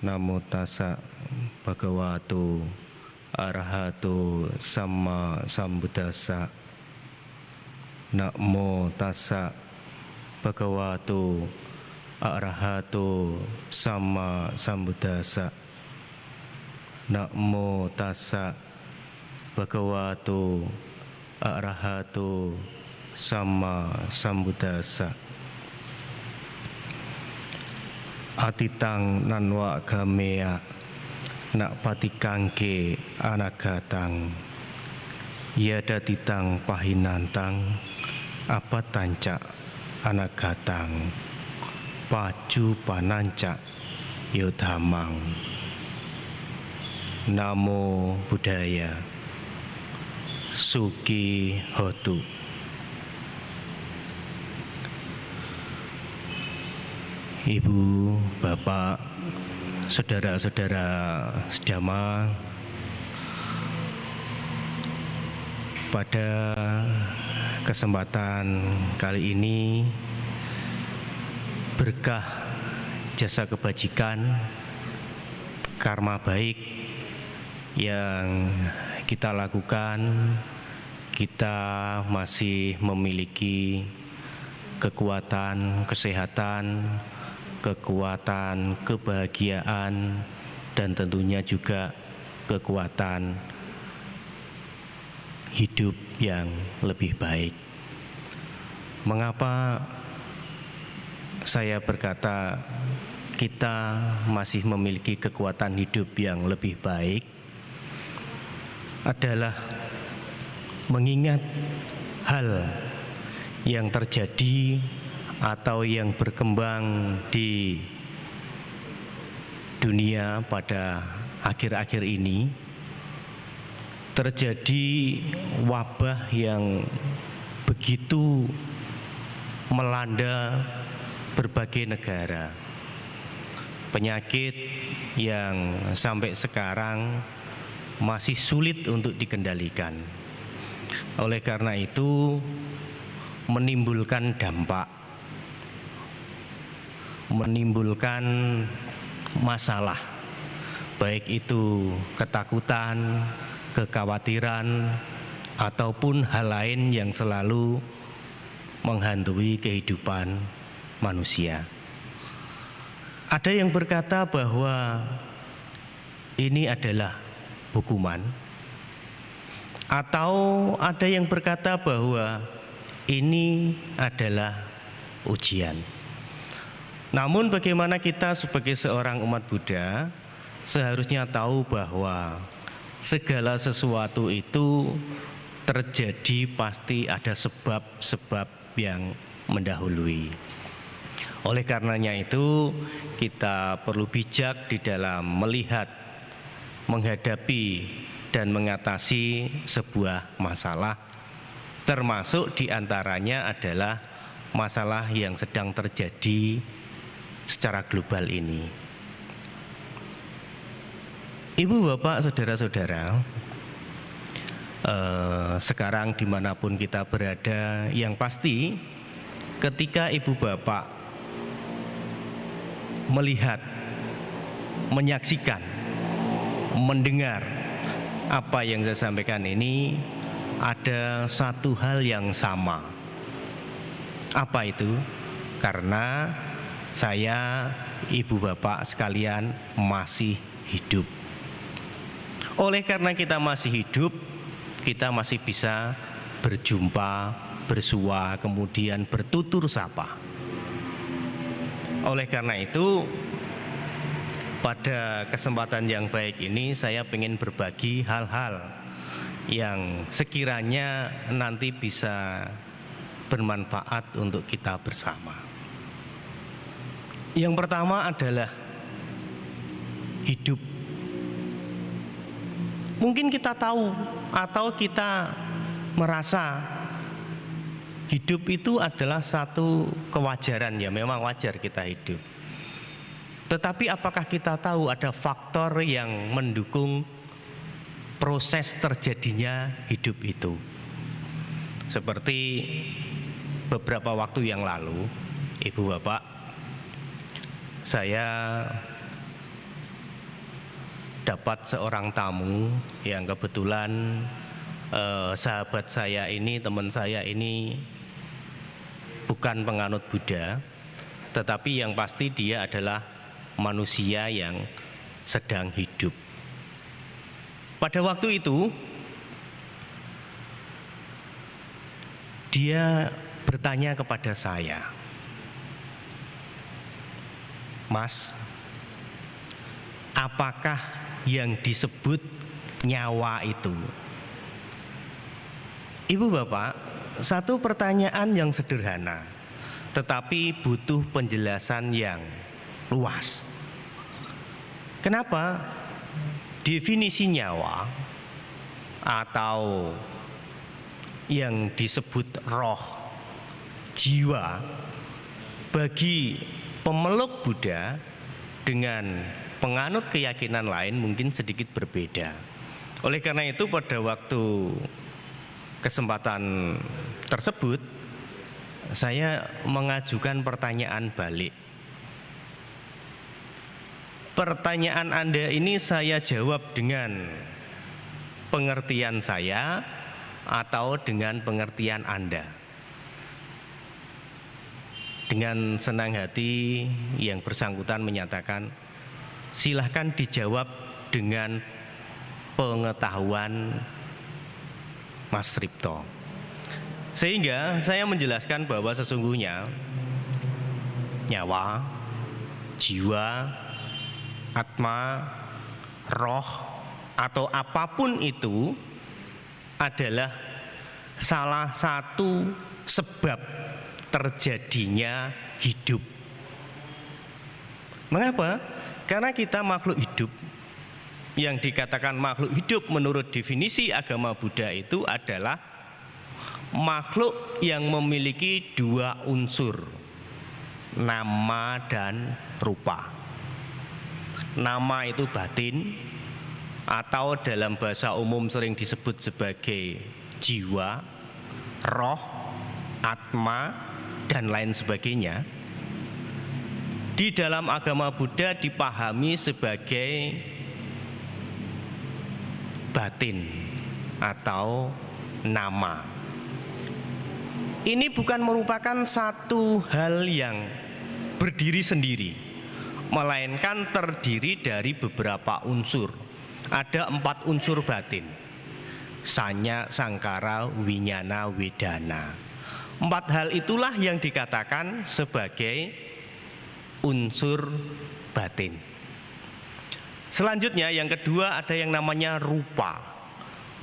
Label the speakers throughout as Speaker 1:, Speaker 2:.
Speaker 1: Namo tassa bhagavato arahato sama sambuddhassa. Namo tassa bhagavato arahato sama sambuddhassa. Namo tassa bhagavato arahato sama sambuddhassa. Atitang nanwa gamea nak patikangke anagatang yadaditang pahinantang apatanca anagatang paju pananca yodhamang. Namo Buddhaya. Suki hotu. Ibu, bapak, saudara-saudara sedama, pada kesempatan kali ini berkah jasa kebajikan, karma baik yang kita lakukan, kita masih memiliki kekuatan, kesehatan, kekuatan, kebahagiaan, dan tentunya juga kekuatan hidup yang lebih baik. Mengapa saya berkata kita masih memiliki kekuatan hidup yang lebih baik? Adalah mengingat hal yang terjadi atau yang berkembang di dunia pada akhir-akhir ini. Terjadi wabah yang begitu melanda berbagai negara, penyakit yang sampai sekarang masih sulit untuk dikendalikan. Oleh karena itu menimbulkan dampak, menimbulkan masalah, baik itu ketakutan, kekhawatiran, ataupun hal lain yang selalu menghantui kehidupan manusia. Ada yang berkata bahwa ini adalah hukuman, atau ada yang berkata bahwa ini adalah ujian. Namun bagaimana kita sebagai seorang umat Buddha seharusnya tahu bahwa segala sesuatu itu terjadi pasti ada sebab-sebab yang mendahului. Oleh karenanya itu kita perlu bijak di dalam melihat, menghadapi dan mengatasi sebuah masalah, termasuk diantaranya adalah masalah yang sedang terjadi secara global ini. Ibu, bapak, saudara-saudara, sekarang dimanapun kita berada, yang pasti ketika ibu bapak melihat, menyaksikan, mendengar apa yang saya sampaikan ini, ada satu hal yang sama. Apa itu? Karena saya, ibu bapak sekalian masih hidup. Oleh karena kita masih hidup, kita masih bisa berjumpa, bersua, kemudian bertutur sapa. Oleh karena itu, pada kesempatan yang baik ini saya ingin berbagi hal-hal yang sekiranya nanti bisa bermanfaat untuk kita bersama. Yang pertama adalah hidup. Mungkin kita tahu atau kita merasa hidup itu adalah satu kewajaran, ya memang wajar kita hidup. Tetapi apakah kita tahu ada faktor yang mendukung proses terjadinya hidup itu? Seperti beberapa waktu yang lalu, ibu bapak, saya dapat seorang tamu yang kebetulan sahabat saya ini, teman saya ini bukan penganut Buddha, tetapi yang pasti dia adalah manusia yang sedang hidup. Pada waktu itu dia bertanya kepada saya, "Mas, apakah yang disebut nyawa itu?" Ibu bapak, satu pertanyaan yang sederhana, tetapi butuh penjelasan yang luas. Kenapa? Definisi nyawa atau yang disebut roh, jiwa, bagi pemeluk Buddha dengan penganut keyakinan lain mungkin sedikit berbeda. Oleh karena itu pada waktu kesempatan tersebut saya mengajukan pertanyaan balik. Pertanyaan Anda ini saya jawab dengan pengertian saya atau dengan pengertian Anda. Dengan senang hati yang bersangkutan menyatakan, silahkan dijawab dengan pengetahuan Mas Tripto. Sehingga saya menjelaskan bahwa sesungguhnya nyawa, jiwa, atma, roh, atau apapun itu adalah salah satu sebab terjadinya hidup. Mengapa? Karena kita makhluk hidup. Yang dikatakan makhluk hidup menurut definisi agama Buddha itu adalah makhluk yang memiliki dua unsur, nama dan rupa. Nama itu batin, atau dalam bahasa umum sering disebut sebagai jiwa, roh, atma, dan lain sebagainya. Di dalam agama Buddha dipahami sebagai batin atau nama. Ini bukan merupakan satu hal yang berdiri sendiri, melainkan terdiri dari beberapa unsur. Ada 4 unsur batin: sanya, sangkara, winyana, wedana. 4 hal itulah yang dikatakan sebagai unsur batin. Selanjutnya yang kedua ada yang namanya rupa.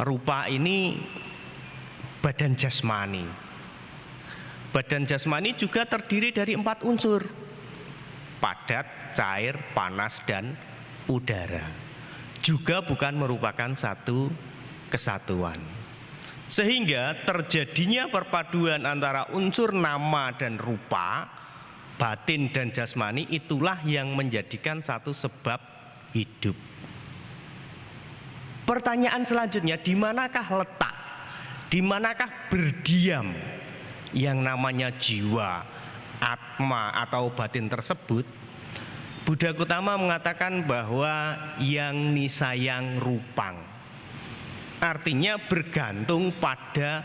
Speaker 1: Rupa ini badan jasmani. Badan jasmani juga terdiri dari 4 unsur: padat, cair, panas, dan udara. Juga bukan merupakan satu kesatuan. Sehingga terjadinya perpaduan antara unsur nama dan rupa, batin dan jasmani, itulah yang menjadikan satu sebab hidup. Pertanyaan selanjutnya, di manakah letak, di manakah berdiam yang namanya jiwa, atma atau batin tersebut? Buddha Gautama mengatakan bahwa yang nisayang rupang, artinya bergantung pada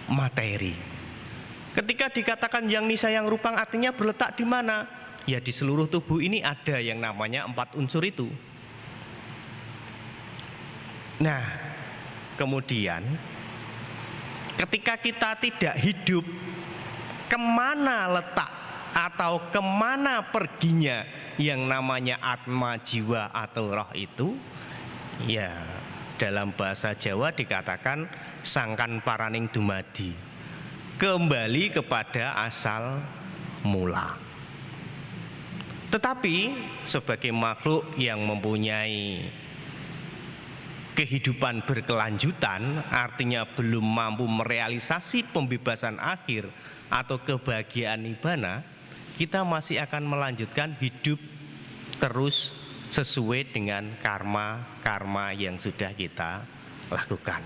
Speaker 1: materi. Ketika dikatakan yang nisayang rupang artinya berletak di mana? Ya di seluruh tubuh ini ada yang namanya 4 unsur itu. Nah, kemudian ketika kita tidak hidup, kemana letak atau kemana perginya yang namanya atma, jiwa atau roh itu? Ya, dalam bahasa Jawa dikatakan sangkan paraning dumadi, kembali kepada asal mula. Tetapi sebagai makhluk yang mempunyai kehidupan berkelanjutan, artinya belum mampu merealisasi pembebasan akhir atau kebahagiaan nibbana, kita masih akan melanjutkan hidup terus sesuai dengan karma-karma yang sudah kita lakukan.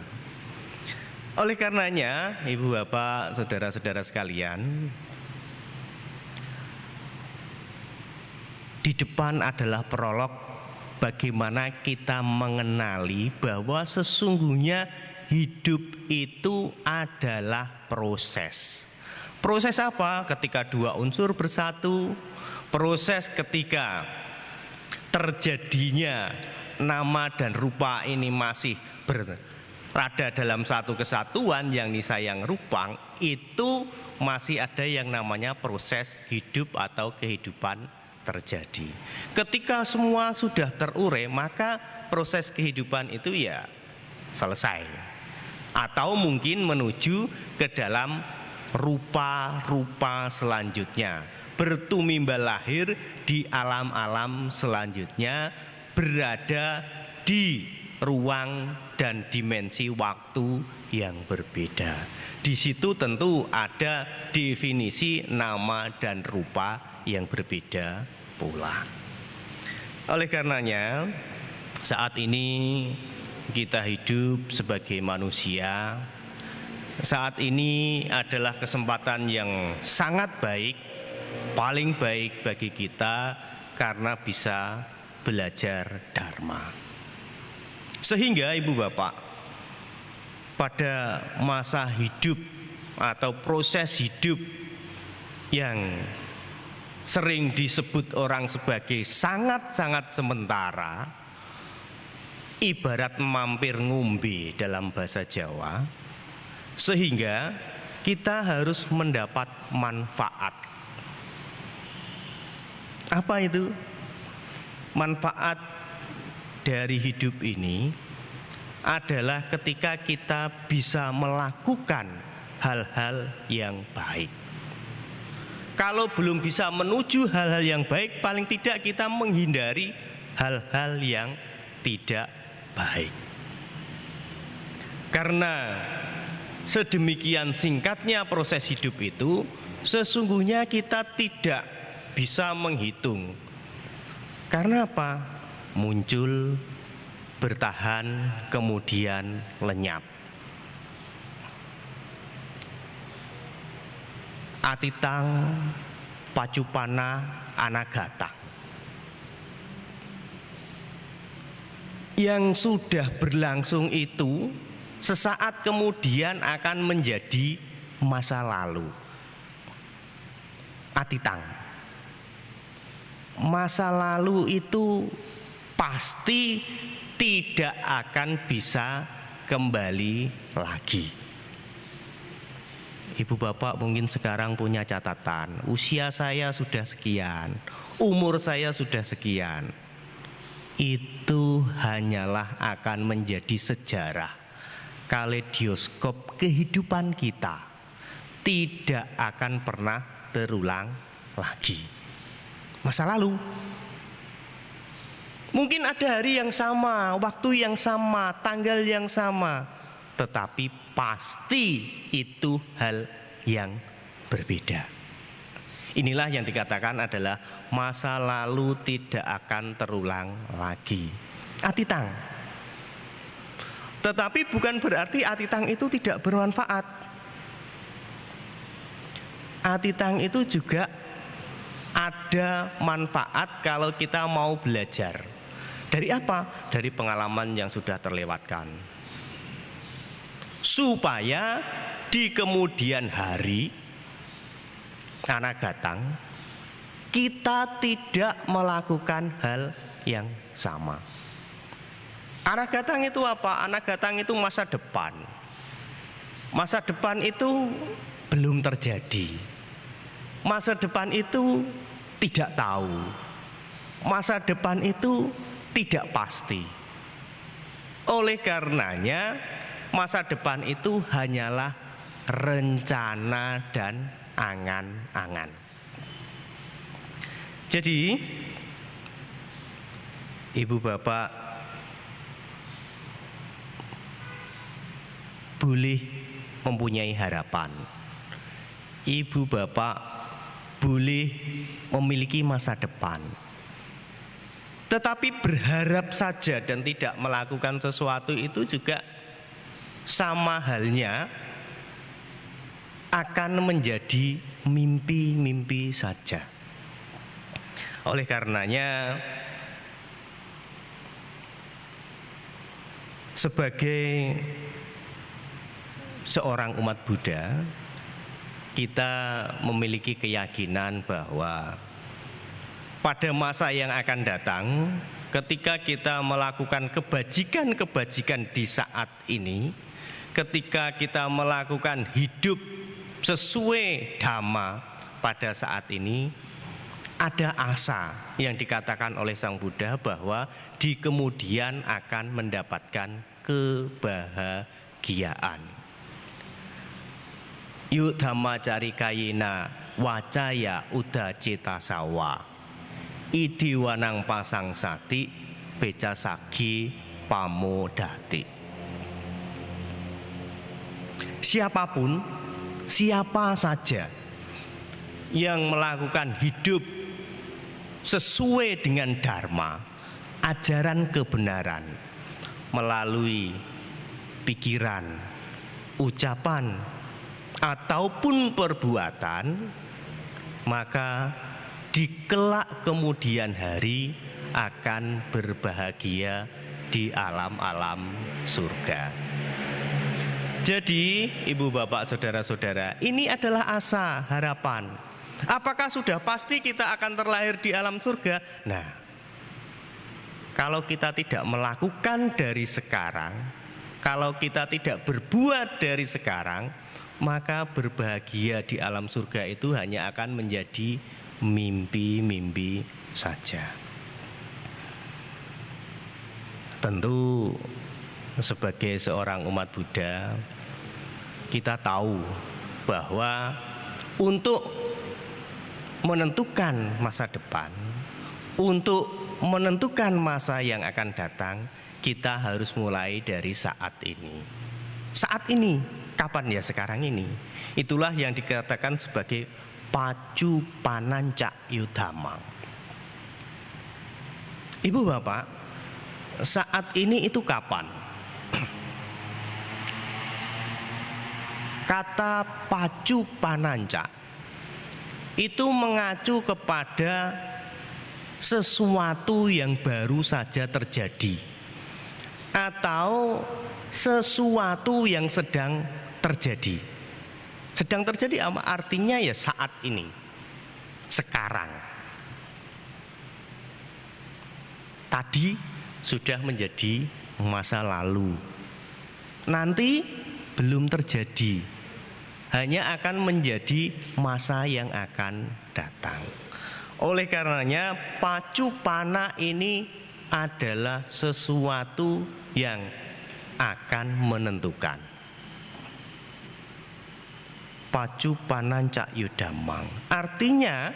Speaker 1: Oleh karenanya, ibu bapak, saudara-saudara sekalian, di depan adalah prolog bagaimana kita mengenali bahwa sesungguhnya hidup itu adalah proses. Proses apa? Ketika dua unsur bersatu, proses ketika terjadinya nama dan rupa ini masih berada dalam satu kesatuan, yang nisa yang rupang, itu masih ada yang namanya proses hidup atau kehidupan terjadi. Ketika semua sudah terurai, maka proses kehidupan itu ya selesai. Atau mungkin menuju ke dalam rupa-rupa selanjutnya, bertumimbal lahir di alam-alam selanjutnya, berada di ruang dan dimensi waktu yang berbeda. Di situ tentu ada definisi nama dan rupa yang berbeda pula. Oleh karenanya, saat ini kita hidup sebagai manusia. Saat ini adalah kesempatan yang sangat baik, paling baik bagi kita karena bisa belajar Dharma. Sehingga Ibu Bapak, pada masa hidup atau proses hidup yang sering disebut orang sebagai sangat-sangat sementara, ibarat mampir ngombe dalam bahasa Jawa, sehingga kita harus mendapat manfaat. Apa itu? Manfaat dari hidup ini adalah ketika kita bisa melakukan hal-hal yang baik. Kalau belum bisa menuju hal-hal yang baik, paling tidak kita menghindari hal-hal yang tidak baik. Karena sedemikian singkatnya proses hidup itu, sesungguhnya kita tidak bisa menghitung. Karena apa? Muncul, bertahan, kemudian lenyap. Atitang, pacupana, anagata. Yang sudah berlangsung itu sesaat kemudian akan menjadi masa lalu. Atitang. Masa lalu itu pasti tidak akan bisa kembali lagi. Ibu bapak mungkin sekarang punya catatan, usia saya sudah sekian, umur saya sudah sekian. Itu hanyalah akan menjadi sejarah, kaleidoskop kehidupan kita, tidak akan pernah terulang lagi. Masa lalu. Mungkin ada hari yang sama, waktu yang sama, tanggal yang sama, tetapi pasti itu hal yang berbeda. Inilah yang dikatakan adalah masa lalu tidak akan terulang lagi. Atitang. Tetapi bukan berarti atitang itu tidak bermanfaat. Atitang itu juga ada manfaat kalau kita mau belajar. Dari apa? Dari pengalaman yang sudah terlewatkan. Supaya di kemudian hari, anagatang, kita tidak melakukan hal yang sama. Anagatang itu apa? Anagatang itu masa depan. Masa depan itu belum terjadi. Masa depan itu tidak tahu. Masa depan itu tidak pasti. Oleh karenanya, masa depan itu hanyalah rencana dan angan-angan. Jadi, ibu bapak boleh mempunyai harapan. Ibu bapak boleh memiliki masa depan. Tetapi berharap saja dan tidak melakukan sesuatu itu juga sama halnya akan menjadi mimpi-mimpi saja. Oleh karenanya Sebagai seorang umat Buddha, kita memiliki keyakinan bahwa pada masa yang akan datang, ketika kita melakukan kebajikan-kebajikan di saat ini, ketika kita melakukan hidup sesuai dhamma pada saat ini, ada asa yang dikatakan oleh Sang Buddha bahwa di kemudian akan mendapatkan kebahagiaan. Yuk dhamma carikayena wacaya uda cetasawa idiwanang pasang sati beca sagi pamodati. Siapapun, siapa saja yang melakukan hidup sesuai dengan dharma, ajaran kebenaran, melalui pikiran, ucapan, ataupun perbuatan, maka di kelak kemudian hari akan berbahagia di alam-alam surga. Jadi, ibu bapak saudara-saudara, ini adalah asa, harapan. Apakah sudah pasti kita akan terlahir di alam surga? Nah, kalau kita tidak melakukan dari sekarang, kalau kita tidak berbuat dari sekarang, maka berbahagia di alam surga itu hanya akan menjadi mimpi-mimpi saja. Tentu sebagai seorang umat Buddha, kita tahu bahwa untuk menentukan masa depan, untuk menentukan masa yang akan datang, kita harus mulai dari saat ini. Saat ini, kapan ya? Sekarang ini. Itulah yang dikatakan sebagai pacu pananca yudhamang. Ibu bapak, saat ini itu kapan? Kata pacu pananca itu mengacu kepada sesuatu yang baru saja terjadi atau sesuatu yang sedang terjadi. Sedang terjadi artinya ya saat ini, sekarang. Tadi sudah menjadi masa lalu, nanti belum terjadi, hanya akan menjadi masa yang akan datang. Oleh karenanya pacu pana ini adalah sesuatu yang akan menentukan. Pacu pananca yudhamang artinya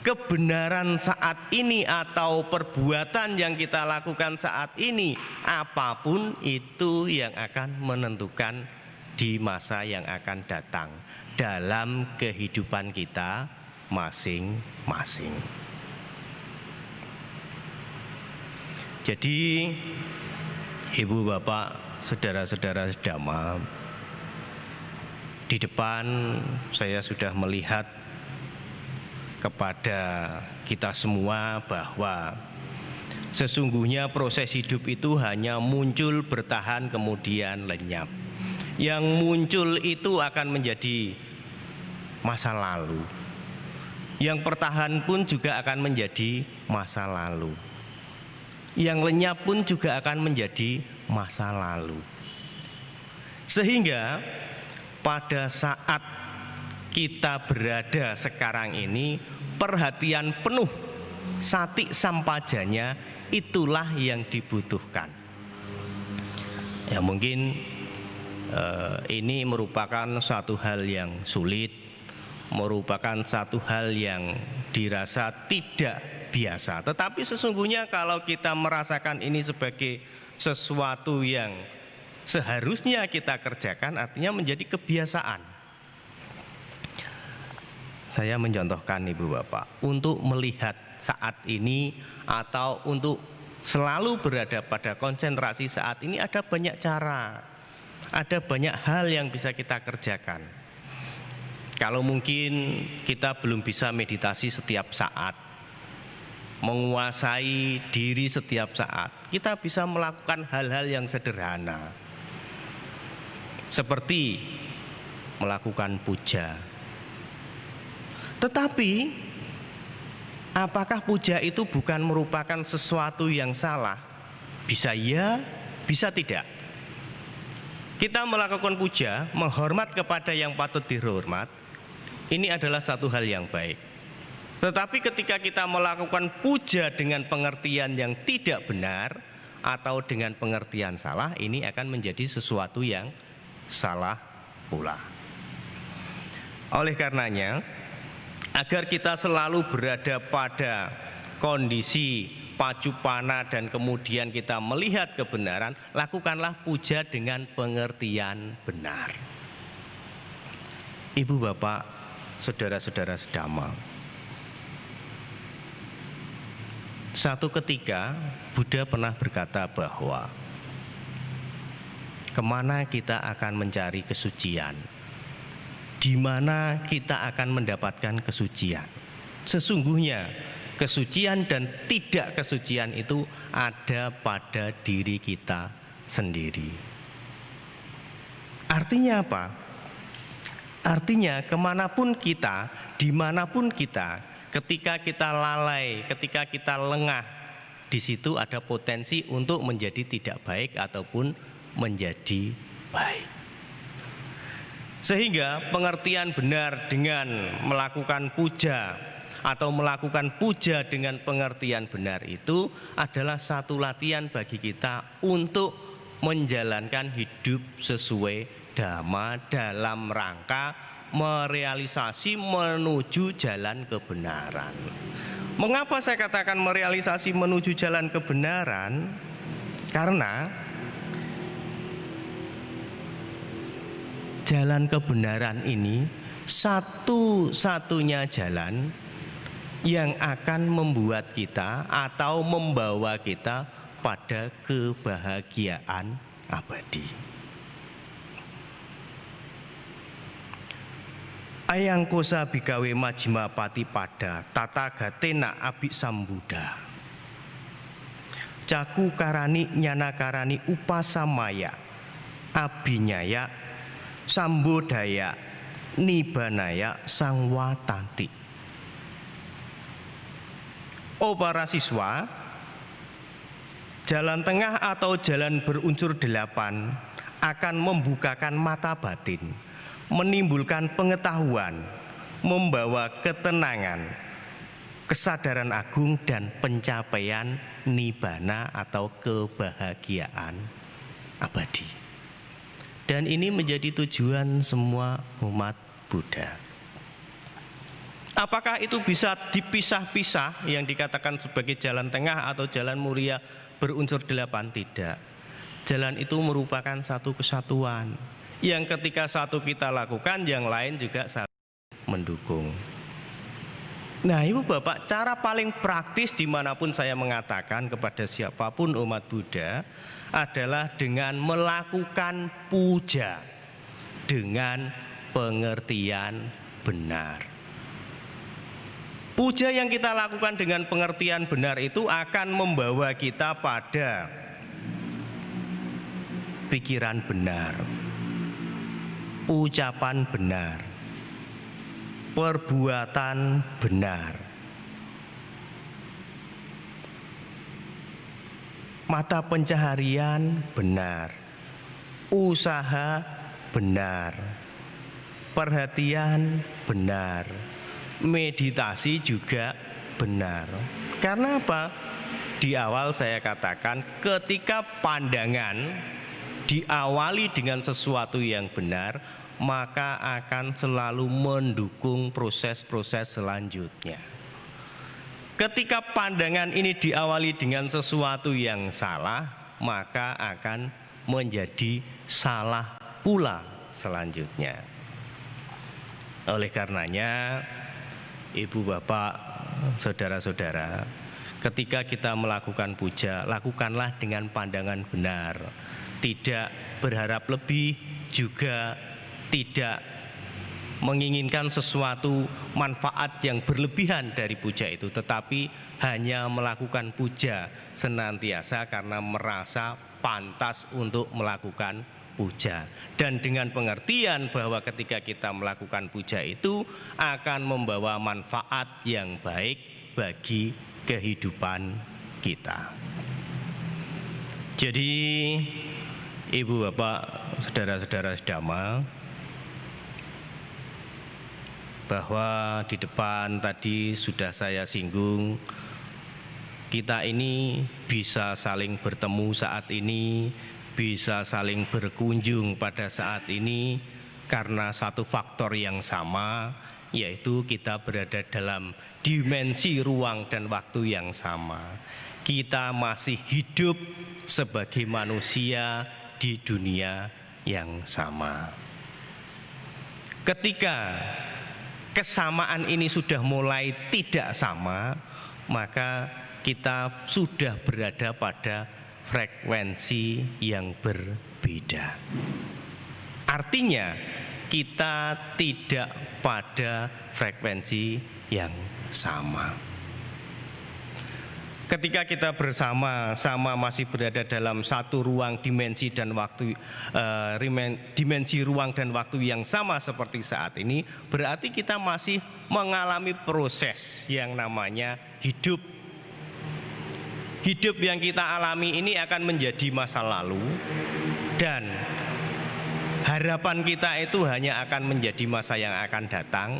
Speaker 1: kebenaran saat ini atau perbuatan yang kita lakukan saat ini, apapun itu yang akan menentukan di masa yang akan datang dalam kehidupan kita masing-masing. Jadi ibu bapak saudara-saudara sedama, di depan saya sudah melihat kepada kita semua bahwa sesungguhnya proses hidup itu hanya muncul, bertahan, kemudian lenyap. Yang muncul itu akan menjadi masa lalu. Yang bertahan pun juga akan menjadi masa lalu. Yang lenyap pun juga akan menjadi masa lalu. Sehingga pada saat kita berada sekarang ini, perhatian penuh sati sampajanya itulah yang dibutuhkan. Ya mungkin ini merupakan satu hal yang sulit, merupakan satu hal yang dirasa tidak biasa. Tetapi sesungguhnya kalau kita merasakan ini sebagai sesuatu yang seharusnya kita kerjakan, artinya menjadi kebiasaan. Saya mencontohkan ibu bapak, untuk melihat saat ini atau untuk selalu berada pada konsentrasi saat ini ada banyak cara. Ada banyak hal yang bisa kita kerjakan. Kalau mungkin kita belum bisa meditasi setiap saat, menguasai diri setiap saat. Kita bisa melakukan hal-hal yang sederhana, seperti melakukan puja. Tetapi apakah puja itu bukan merupakan sesuatu yang salah? Bisa ya, bisa tidak. Kita melakukan puja, menghormat kepada yang patut dihormat, ini adalah satu hal yang baik. Tetapi ketika kita melakukan puja dengan pengertian yang tidak benar atau dengan pengertian salah, ini akan menjadi sesuatu yang salah pula. Oleh karenanya, agar kita selalu berada pada kondisi pacu pana dan kemudian kita melihat kebenaran, lakukanlah puja dengan pengertian benar. Ibu, bapak, saudara-saudara sedama, satu ketika Buddha pernah berkata bahwa kemana kita akan mencari kesucian, di mana kita akan mendapatkan kesucian. Sesungguhnya kesucian dan tidak kesucian itu ada pada diri kita sendiri. Artinya apa? Artinya kemanapun kita, dimanapun kita, ketika kita lalai, ketika kita lengah, di situ ada potensi untuk menjadi tidak baik ataupun menjadi baik. Sehingga pengertian benar dengan melakukan puja atau melakukan puja dengan pengertian benar itu adalah satu latihan bagi kita untuk menjalankan hidup sesuai dhamma dalam rangka merealisasi menuju jalan kebenaran. Mengapa saya katakan merealisasi menuju jalan kebenaran? Karena jalan kebenaran ini satu-satunya jalan yang akan membuat kita atau membawa kita pada kebahagiaan abadi. Ayang kosa bikawe majima patipada tata gatena abik sambuddha caku karani nyana karani upasamaya abinyaya sambodaya nibanaya sangwatanti. Oh para siswa, jalan tengah atau jalan berunsur 8 akan membukakan mata batin, menimbulkan pengetahuan, membawa ketenangan, kesadaran agung dan pencapaian nibbana atau kebahagiaan abadi. Dan ini menjadi tujuan semua umat Buddha. Apakah itu bisa dipisah-pisah yang dikatakan sebagai jalan tengah atau jalan mulia berunsur 8? Tidak. Jalan itu merupakan satu kesatuan yang ketika satu kita lakukan, yang lain juga saling mendukung. Nah, ibu bapak, cara paling praktis dimanapun saya mengatakan kepada siapapun umat Buddha adalah dengan melakukan puja dengan pengertian benar. Puja yang kita lakukan dengan pengertian benar itu akan membawa kita pada pikiran benar, ucapan benar, perbuatan benar, mata pencaharian benar, usaha benar, perhatian benar, meditasi juga benar. Karena apa? Di awal saya katakan ketika pandangan diawali dengan sesuatu yang benar, maka akan selalu mendukung proses-proses selanjutnya. Ketika pandangan ini diawali dengan sesuatu yang salah, maka akan menjadi salah pula selanjutnya. Oleh karenanya, ibu bapak, saudara-saudara, ketika kita melakukan puja, lakukanlah dengan pandangan benar. Tidak berharap lebih, juga tidak menginginkan sesuatu manfaat yang berlebihan dari puja itu, tetapi hanya melakukan puja senantiasa karena merasa pantas untuk melakukan puja, dan dengan pengertian bahwa ketika kita melakukan puja itu akan membawa manfaat yang baik bagi kehidupan kita. Jadi Ibu Bapak, saudara-saudara sedama, bahwa di depan tadi sudah saya singgung, kita ini bisa saling bertemu saat ini, bisa saling berkunjung pada saat ini karena satu faktor yang sama, yaitu kita berada dalam dimensi ruang dan waktu yang sama. Kita masih hidup sebagai manusia di dunia yang sama. Ketika kesamaan ini sudah mulai tidak sama, maka kita sudah berada pada frekuensi yang berbeda. Artinya kita tidak pada frekuensi yang sama. Ketika kita bersama-sama masih berada dalam satu ruang dimensi dan waktu, dimensi ruang dan waktu yang sama seperti saat ini, berarti kita masih mengalami proses yang namanya hidup. Hidup yang kita alami ini akan menjadi masa lalu, dan harapan kita itu hanya akan menjadi masa yang akan datang.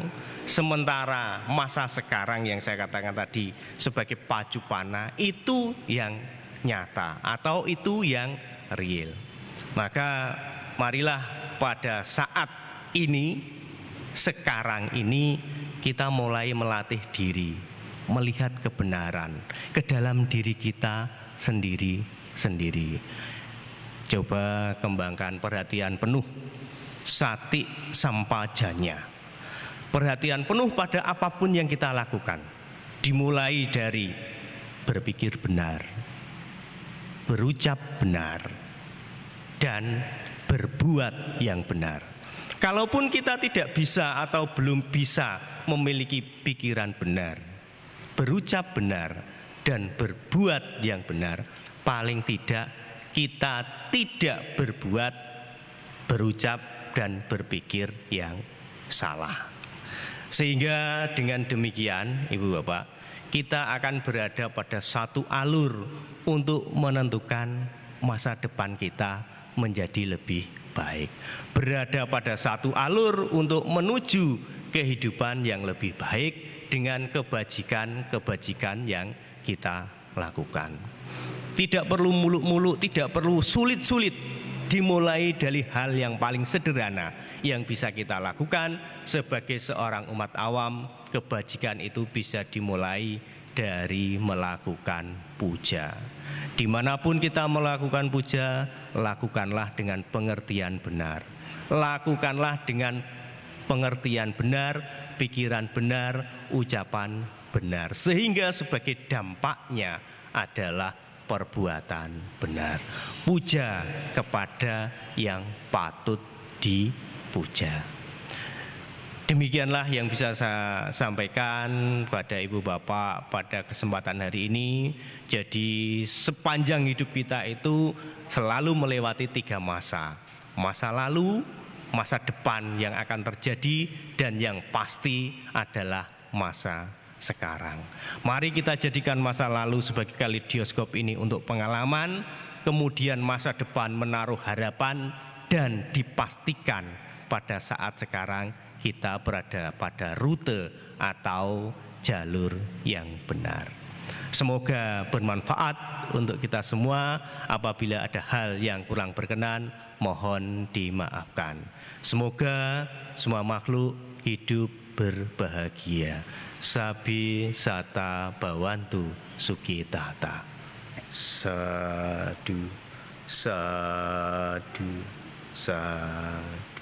Speaker 1: Sementara masa sekarang yang saya katakan tadi sebagai pacu panah itu yang nyata atau itu yang real. Maka marilah pada saat ini, sekarang ini, kita mulai melatih diri melihat kebenaran ke dalam diri kita sendiri-sendiri. Coba kembangkan perhatian penuh, sati sampajanya. Perhatian penuh pada apapun yang kita lakukan, dimulai dari berpikir benar, berucap benar, dan berbuat yang benar. Kalaupun kita tidak bisa atau belum bisa memiliki pikiran benar, berucap benar, dan berbuat yang benar, paling tidak kita tidak berbuat, berucap, dan berpikir yang salah. Sehingga dengan demikian, Ibu Bapak, kita akan berada pada satu alur untuk menentukan masa depan kita menjadi lebih baik. Berada pada satu alur untuk menuju kehidupan yang lebih baik dengan kebajikan-kebajikan yang kita lakukan. Tidak perlu muluk-muluk, tidak perlu sulit-sulit. Dimulai dari hal yang paling sederhana yang bisa kita lakukan sebagai seorang umat awam. Kebajikan itu bisa dimulai dari melakukan puja. Dimanapun kita melakukan puja, lakukanlah dengan pengertian benar. Lakukanlah dengan pengertian benar, pikiran benar, ucapan benar. Sehingga sebagai dampaknya adalah perbuatan benar. Puja kepada yang patut dipuja. Demikianlah yang bisa saya sampaikan pada Ibu Bapak pada kesempatan hari ini. Jadi sepanjang hidup kita itu selalu melewati 3 masa. Masa lalu, masa depan yang akan terjadi, dan yang pasti adalah masa sekarang. Mari kita jadikan masa lalu sebagai kaleidoskop ini untuk pengalaman, kemudian masa depan menaruh harapan, dan dipastikan pada saat sekarang kita berada pada rute atau jalur yang benar. Semoga bermanfaat untuk kita semua. Apabila ada hal yang kurang berkenan, mohon dimaafkan. Semoga semua makhluk hidup berbahagia. Sabi sata bawantu sukitata. Sadu, sadu, sadu.